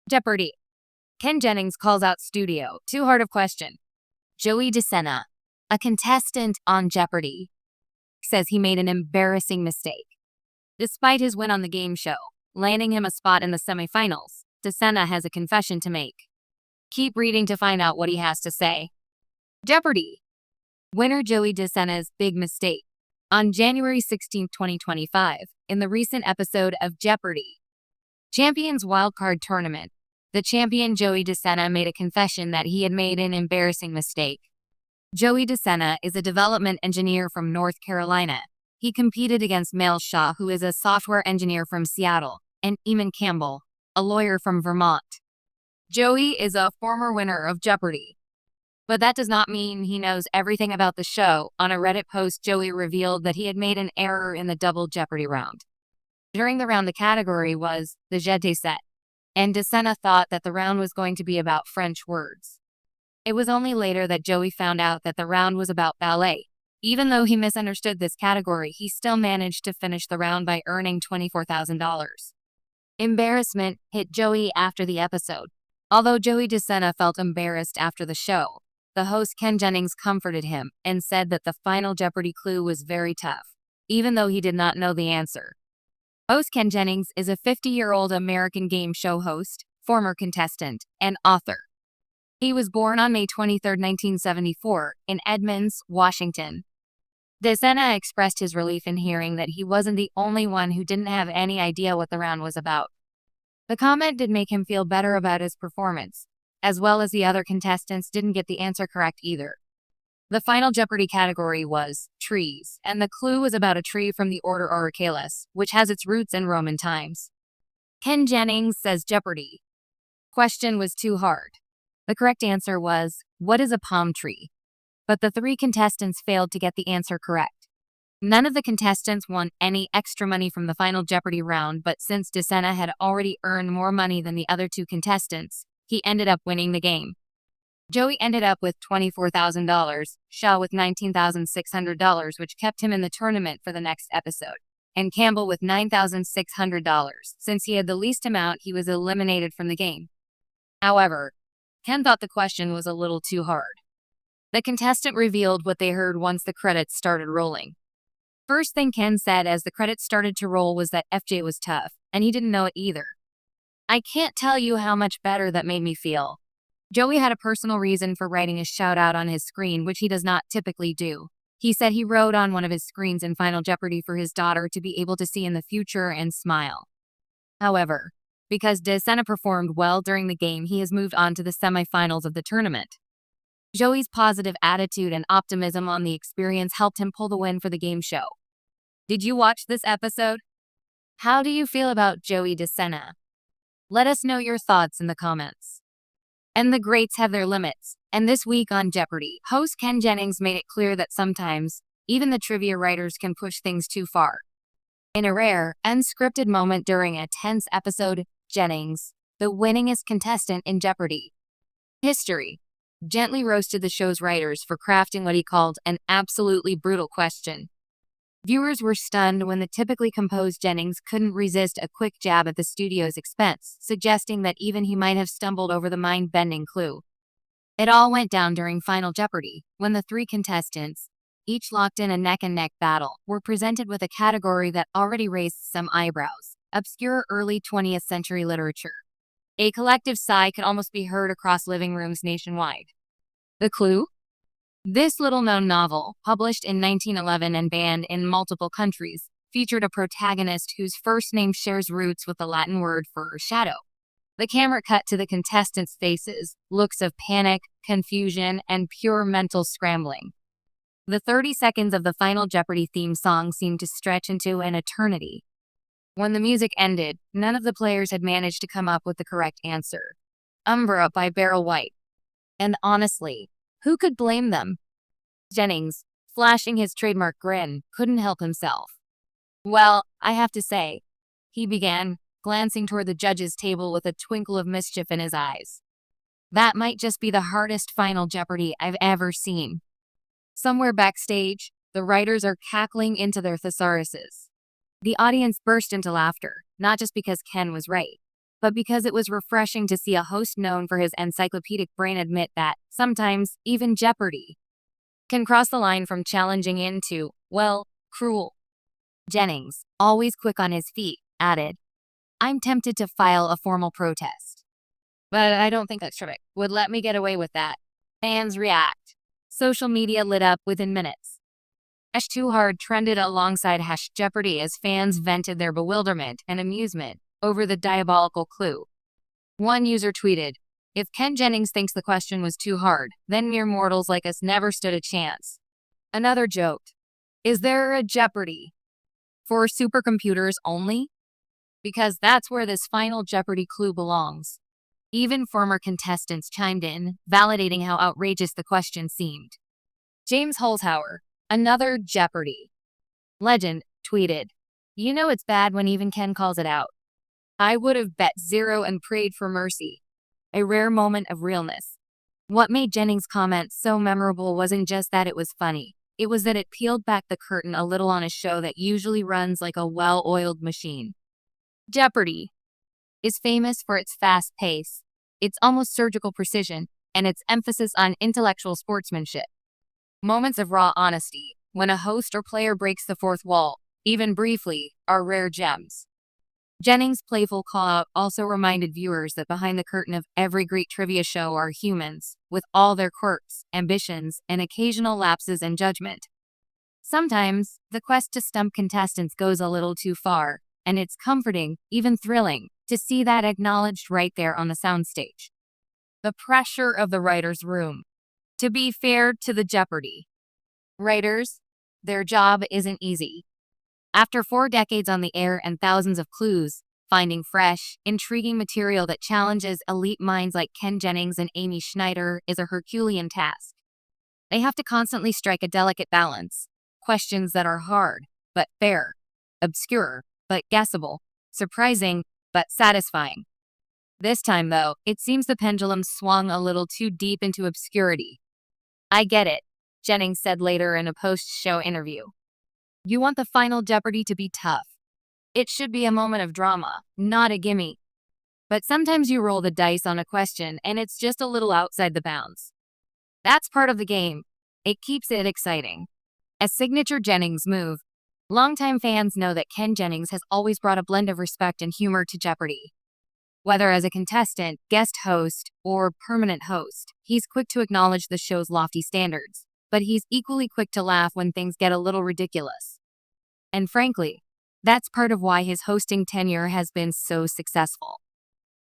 Jeopardy! Ken Jennings calls out studio. Too hard of question. Joey Denna, a contestant on Jeopardy, says he made an embarrassing mistake. Despite his win on the game show, landing him a spot in the semifinals, Denna has a confession to make. Keep reading to find out what he has to say. Jeopardy! Winner Joey Denna's big mistake. On January 16, 2025, in the recent episode of Jeopardy! Champions Wildcard Tournament, the champion Joey Denna made a confession that he had made an embarrassing mistake. Joey Denna is a development engineer from North Carolina. He competed against Mel Shaw, who is a software engineer from Seattle, and Eamon Campbell, a lawyer from Vermont. Joey is a former winner of Jeopardy! But that does not mean he knows everything about the show. On a Reddit post, Joey revealed that he had made an error in the double Jeopardy round. During the round, the category was the Jeté set, and Denna thought that the round was going to be about French words. It was only later that Joey found out that the round was about ballet. Even though he misunderstood this category, he still managed to finish the round by earning $24,000. Embarrassment hit Joey after the episode. Although Joey Denna felt embarrassed after the show, the host Ken Jennings comforted him and said that the final Jeopardy clue was very tough, even though he did not know the answer. Host Ken Jennings is a 50-year-old American game show host, former contestant, and author. He was born on May 23, 1974, in Edmonds, Washington. Denna expressed his relief in hearing that he wasn't the only one who didn't have any idea what the round was about. The comment did make him feel better about his performance, as well as the other contestants didn't get the answer correct either. The final Jeopardy category was trees, and the clue was about a tree from the order Orichalcus, which has its roots in Roman times. Ken Jennings says Jeopardy! Question was too hard. The correct answer was, what is a palm tree? But the three contestants failed to get the answer correct. None of the contestants won any extra money from the final Jeopardy round, but since Denna had already earned more money than the other two contestants, he ended up winning the game. Joey ended up with $24,000, Shaw with $19,600, which kept him in the tournament for the next episode, and Campbell with $9,600. Since he had the least amount, he was eliminated from the game. However, Ken thought the question was a little too hard. The contestant revealed what they heard once the credits started rolling. First thing Ken said as the credits started to roll was that FJ was tough, and he didn't know it either. I can't tell you how much better that made me feel. Joey had a personal reason for writing a shout-out on his screen, which he does not typically do. He said he wrote on one of his screens in Final Jeopardy for his daughter to be able to see in the future and smile. However, because Denna performed well during the game, he has moved on to the semifinals of the tournament. Joey's positive attitude and optimism on the experience helped him pull the win for the game show. Did you watch this episode? How do you feel about Joey Denna? Let us know your thoughts in the comments. And the greats have their limits. And this week on Jeopardy, host Ken Jennings made it clear that sometimes, even the trivia writers can push things too far. In a rare, unscripted moment during a tense episode, Jennings, the winningest contestant in Jeopardy history, gently roasted the show's writers for crafting what he called an absolutely brutal question. Viewers were stunned when the typically composed Jennings couldn't resist a quick jab at the studio's expense, suggesting that even he might have stumbled over the mind-bending clue. It all went down during Final Jeopardy, when the three contestants, each locked in a neck-and-neck battle, were presented with a category that already raised some eyebrows: obscure early 20th century literature. A collective sigh could almost be heard across living rooms nationwide. The clue? This little-known novel, published in 1911 and banned in multiple countries, featured a protagonist whose first name shares roots with the Latin word for shadow. The camera cut to the contestants' faces, looks of panic, confusion, and pure mental scrambling. The 30 seconds of the Final Jeopardy theme song seemed to stretch into an eternity. When the music ended, none of the players had managed to come up with the correct answer. Umbra by Beryl White. And honestly, who could blame them? Jennings, flashing his trademark grin, couldn't help himself. Well, I have to say, he began, glancing toward the judges' table with a twinkle of mischief in his eyes. That might just be the hardest Final Jeopardy I've ever seen. Somewhere backstage, the writers are cackling into their thesauruses. The audience burst into laughter, not just because Ken was right, but because it was refreshing to see a host known for his encyclopedic brain admit that, sometimes, even Jeopardy can cross the line from challenging into, well, cruel. Jennings, always quick on his feet, added, "I'm tempted to file a formal protest. But I don't think that Trebek would let me get away with that." Fans react. Social media lit up within minutes. #TooHard trended alongside #Jeopardy as fans vented their bewilderment and amusement over the diabolical clue. One user tweeted, "If Ken Jennings thinks the question was too hard, then mere mortals like us never stood a chance." Another joked, "Is there a Jeopardy for supercomputers only? Because that's where this final Jeopardy clue belongs." Even former contestants chimed in, validating how outrageous the question seemed. James Holzhauer, another Jeopardy legend, tweeted, "You know it's bad when even Ken calls it out. I would have bet zero and prayed for mercy." A rare moment of realness. What made Jennings' comment so memorable wasn't just that it was funny. It was that it peeled back the curtain a little on a show that usually runs like a well-oiled machine. Jeopardy is famous for its fast pace, its almost surgical precision, and its emphasis on intellectual sportsmanship. Moments of raw honesty, when a host or player breaks the fourth wall, even briefly, are rare gems. Jennings' playful call-out also reminded viewers that behind the curtain of every great trivia show are humans, with all their quirks, ambitions, and occasional lapses in judgment. Sometimes, the quest to stump contestants goes a little too far, and it's comforting, even thrilling, to see that acknowledged right there on the soundstage. The pressure of the writer's room. To be fair to the Jeopardy writers, their job isn't easy. After 4 decades on the air and thousands of clues, finding fresh, intriguing material that challenges elite minds like Ken Jennings and Amy Schneider is a Herculean task. They have to constantly strike a delicate balance. Questions that are hard, but fair. Obscure, but guessable. Surprising, but satisfying. This time, though, it seems the pendulum swung a little too deep into obscurity. "I get it," Jennings said later in a post-show interview. "You want the final Jeopardy to be tough. It should be a moment of drama, not a gimme. But sometimes you roll the dice on a question and it's just a little outside the bounds. That's part of the game. It keeps it exciting." A signature Jennings move. Longtime fans know that Ken Jennings has always brought a blend of respect and humor to Jeopardy. Whether as a contestant, guest host, or permanent host, he's quick to acknowledge the show's lofty standards, but he's equally quick to laugh when things get a little ridiculous. And frankly, that's part of why his hosting tenure has been so successful.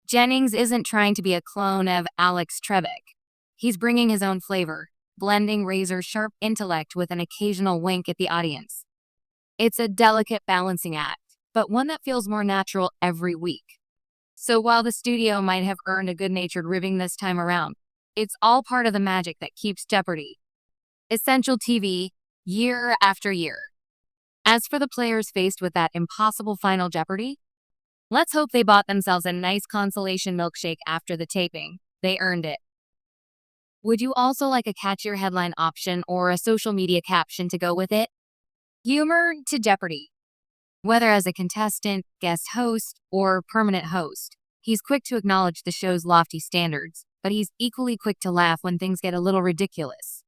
Jennings isn't trying to be a clone of Alex Trebek. He's bringing his own flavor, blending razor-sharp intellect with an occasional wink at the audience. It's a delicate balancing act, but one that feels more natural every week. So while the studio might have earned a good-natured ribbing this time around, it's all part of the magic that keeps Jeopardy essential TV year after year. As for the players faced with that impossible final Jeopardy, let's hope they bought themselves a nice consolation milkshake after the taping. They earned it. Would you also like a catchier headline option or a social media caption to go with it? Humor to Jeopardy. Whether as a contestant, guest host, or permanent host, he's quick to acknowledge the show's lofty standards, but he's equally quick to laugh when things get a little ridiculous.